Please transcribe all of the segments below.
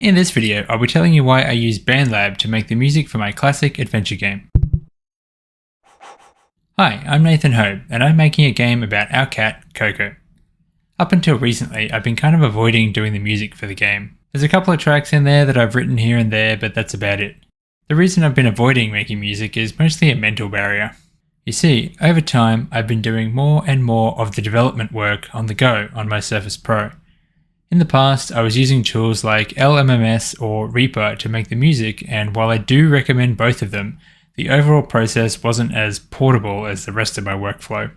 In this video, I'll be telling you why I use BandLab to make the music for my classic adventure game. Hi, I'm Nathan Hobe, and I'm making a game about our cat, Coco. Up until recently, I've been kind of avoiding doing the music for the game. There's a couple of tracks in there that I've written here and there, but that's about it. The reason I've been avoiding making music is mostly a mental barrier. You see, over time, I've been doing more and more of the development work on the go on my Surface Pro. In the past, I was using tools like LMMS or Reaper to make the music, and while I do recommend both of them, the overall process wasn't as portable as the rest of my workflow.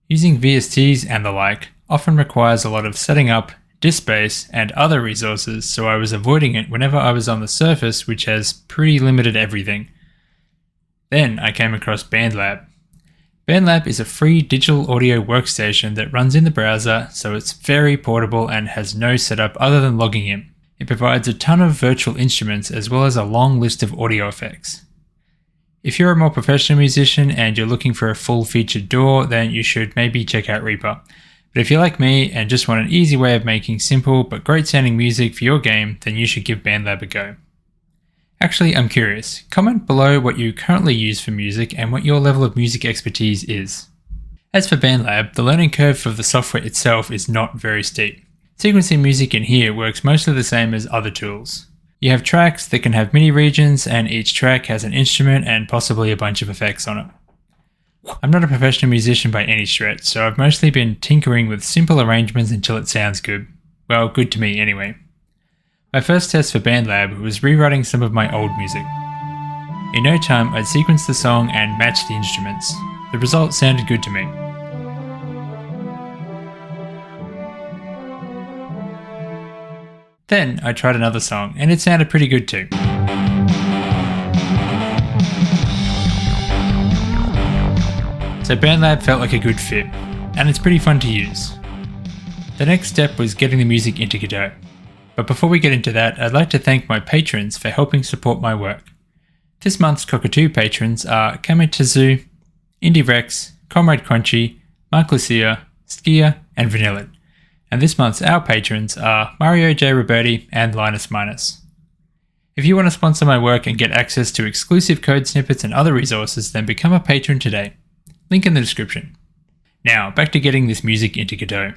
Using VSTs and the like often requires a lot of setting up, disk space, and other resources, so I was avoiding it whenever I was on the Surface, which has pretty limited everything. Then I came across BandLab. BandLab is a free digital audio workstation that runs in the browser, so it's very portable and has no setup other than logging in. It provides a ton of virtual instruments as well as a long list of audio effects. If you're a more professional musician and you're looking for a full-featured DAW, then you should maybe check out Reaper. But if you're like me and just want an easy way of making simple but great sounding music for your game, then you should give BandLab a go. Actually, I'm curious. Comment below what you currently use for music and what your level of music expertise is. As for BandLab, the learning curve for the software itself is not very steep. Sequencing music in here works mostly the same as other tools. You have tracks that can have MIDI regions, and each track has an instrument and possibly a bunch of effects on it. I'm not a professional musician by any stretch, so I've mostly been tinkering with simple arrangements until it sounds good. Well, good to me anyway. My first test for BandLab was rewriting some of my old music. In no time, I'd sequenced the song and matched the instruments. The result sounded good to me. Then I tried another song, and it sounded pretty good too. So BandLab felt like a good fit, and it's pretty fun to use. The next step was getting the music into Godot. But before we get into that, I'd like to thank my patrons for helping support my work. This month's Cockatoo patrons are Kamitazu, Indie Rex, Comrade Crunchy, Mark Lucia, Skia, and Vanillin. And this month's Our patrons are Mario J. Roberti and Linus Minus. If you want to sponsor my work and get access to exclusive code snippets and other resources, then become a patron today. Link in the description. Now, back to getting this music into Godot.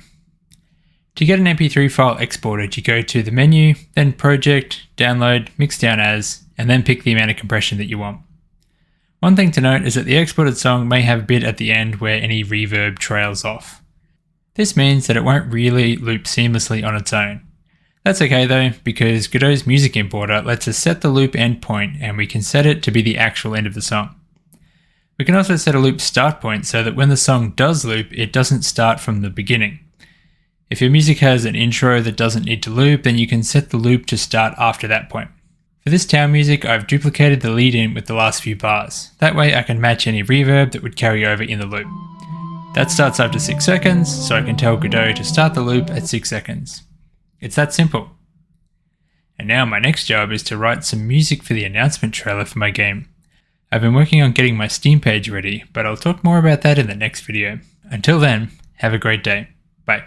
To get an MP3 file exported, you go to the menu, then Project, Download, Mix Down As, and then pick the amount of compression that you want. One thing to note is that the exported song may have a bit at the end where any reverb trails off. This means that it won't really loop seamlessly on its own. That's okay though, because Godot's music importer lets us set the loop endpoint, and we can set it to be the actual end of the song. We can also set a loop start point so that when the song does loop, it doesn't start from the beginning. If your music has an intro that doesn't need to loop, then you can set the loop to start after that point. For this town music, I've duplicated the lead in with the last few bars. That way I can match any reverb that would carry over in the loop. That starts after 6 seconds, so I can tell Godot to start the loop at 6 seconds. It's that simple. And now my next job is to write some music for the announcement trailer for my game. I've been working on getting my Steam page ready, but I'll talk more about that in the next video. Until then, have a great day. Bye.